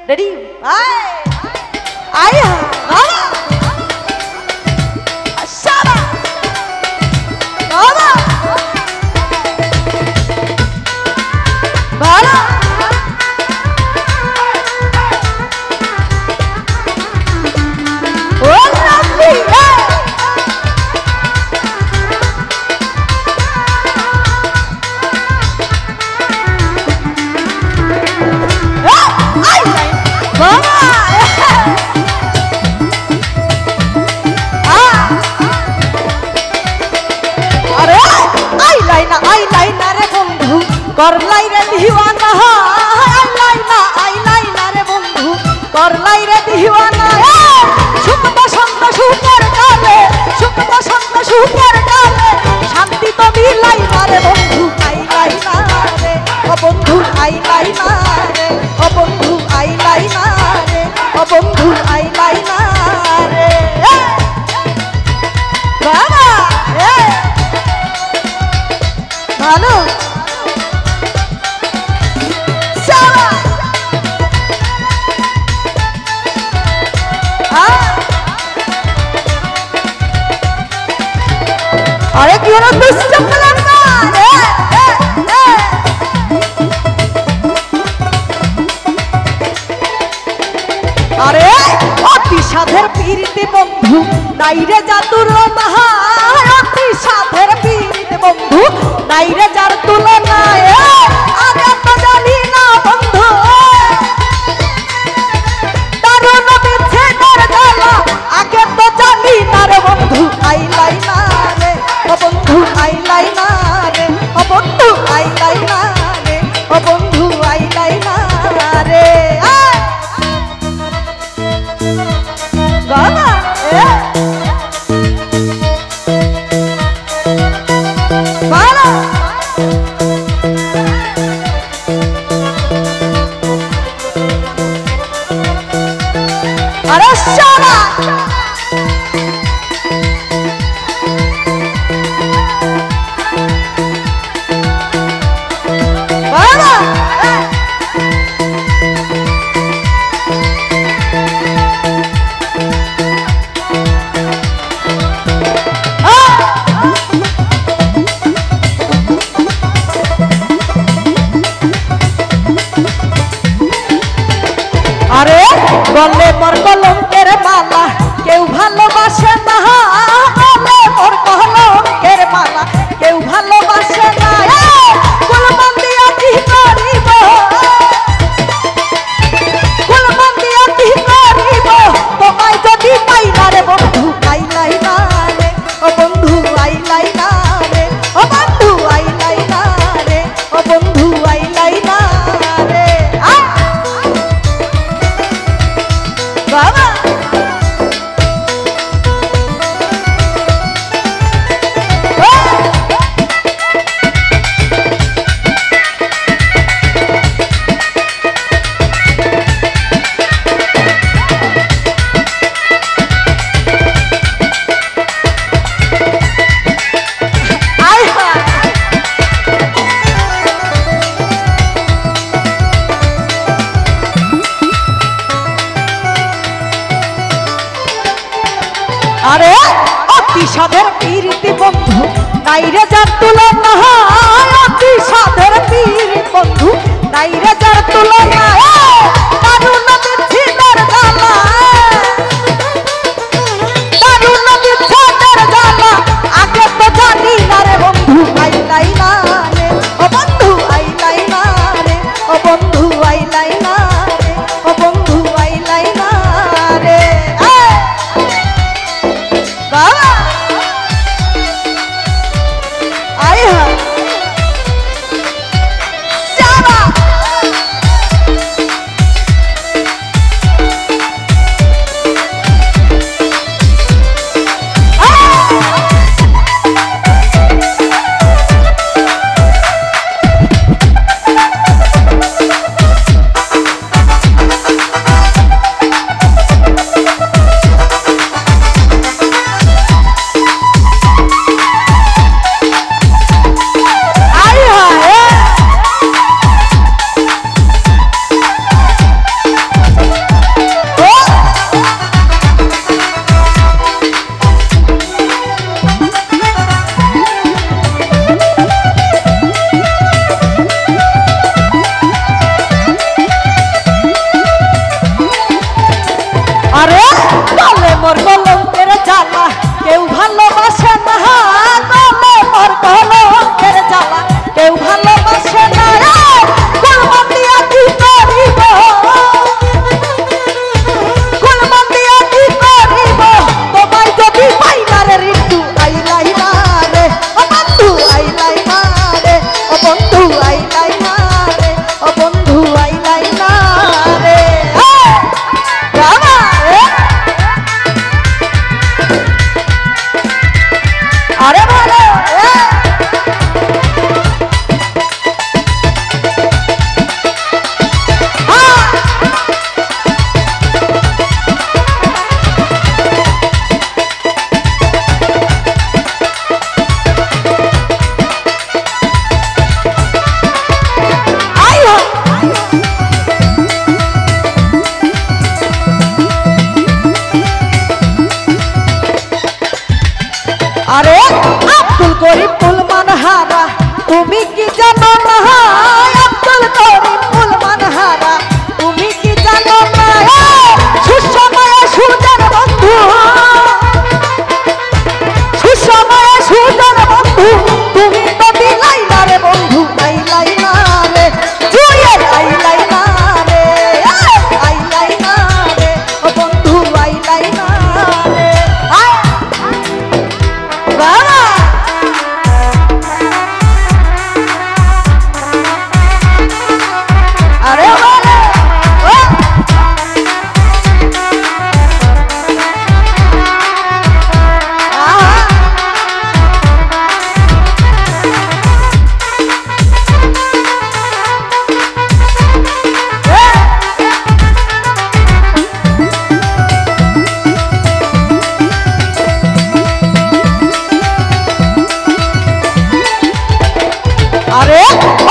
Ready আয় আয় বাবা শাবা বাবা বাবা ও রাব্বি করলাই রে দিওয়ানা আইলাইনা রে বন্ধু করলাই রে দিওয়ানা সুখ বসন্ত সুখের কালে সুখ বসন্ত সুখের কালে শান্তি তো মিলাইনা রে বন্ধু আইলাইনা রে ও বন্ধু আইলাইনা রে ও বন্ধু আইলাইনা রে ও বন্ধু আইলাইনা রে বাবা ভালো আরে কি হলো দুষ্ট কালামা আরে অতি সাধের পীরিতে বন্ধু নাইরে জাদুর মাহা অতি সাধের পীরিতে বন্ধু নাইরে যার তুলনা আগে তো জানি না বন্ধু দারুণ বিচ্ছেদের জ্বালা আগে তো জানি না রে বন্ধু আইলাইনা ও বন্ধু আইলাইনা রে ও বন্ধু আইলাইনা রে ও বন্ধু আইলাইনা রে বাবা বাবা আরে শালা আরে বলে মোর কলঙ্কের মালা কেউ ভালোবাসে না বলে মোর কলঙ্কের মালা কেউ ভালোবাসে না কুলবন্দিয়া কি করিব কুলবন্দিয়া কি করিব তোমায় যদি পাই না রে বন্ধু আইলাইনা রে ও বন্ধু আইলাইনা রে ও বন্ধু আইলাইনা রে ও বন্ধু আইলাইনা রে বাবা আরে অতি সাধের পীরিতি বন্ধু নাইরে যার তুলনা অতি সাধের পীরিতি বন্ধু নাইরে যার তুলনা দারুণ বিচ্ছেদের জ্বালা দারুণ বিচ্ছেদের জ্বালা আগে তো জানি না রে বন্ধু আইলাইনা রে ও বন্ধু আইলাইনা রে ও বন্ধু আইলাইনা রে ও বন্ধু আইলাইনা রে বাবা আয় হা শাবা তুমি কি জানো না আব্দুল করিম উলমান হারা তুমি কি জানো না সুসময়ে সুজন বন্ধু সুসময়ে সুজন বন্ধু তুমি তো দিলাই না রে বন্ধু আইলাই না রে জুয়ে আইলাই না রে আইলাই না রে ও বন্ধু আইলাই না রে বাবা আরে বাবা আরে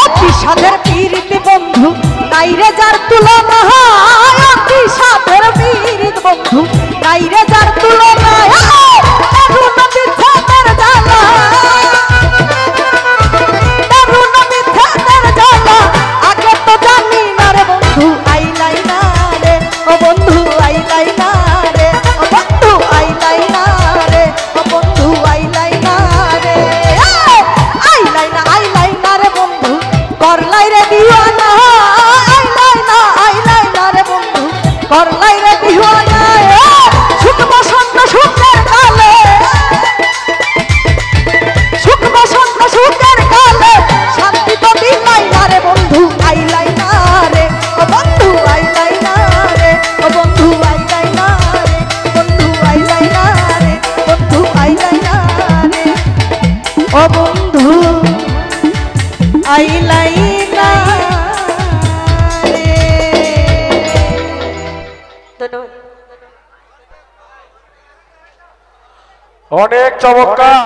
অতি সাধের পীড়িত বন্ধু নাইরে যার তুলনা অতি সাধের পীড়িত বন্ধু নাইরে যার তুলনা তরুণ মিথ্যাদের জ্বালা তরুণ মিথ্যাদের জ্বালা আগে তো জানি না রে বন্ধু আইলাই না রে ও বন্ধু আইলাই না রে ও বন্ধু আইলাই না রে ও বন্ধু আইলাই না রে আইলাই না রে বন্ধু করলাই রে দিওয়ানা আইলাই না রে বন্ধু করলাই রে দিওয়ানা সুখ বসন্ত সুখের কালে সুখ বসন্ত সুখের কালে শান্তি তো দিলাই না রে বন্ধু আইলাই না রে ও বন্ধু আইলাই না রে ও বন্ধু আইলাই না রে বন্ধু আইলাই না রে বন্ধু আইলাই না রে ও বন্ধু আইলাই না রে। অনেক চমৎকার।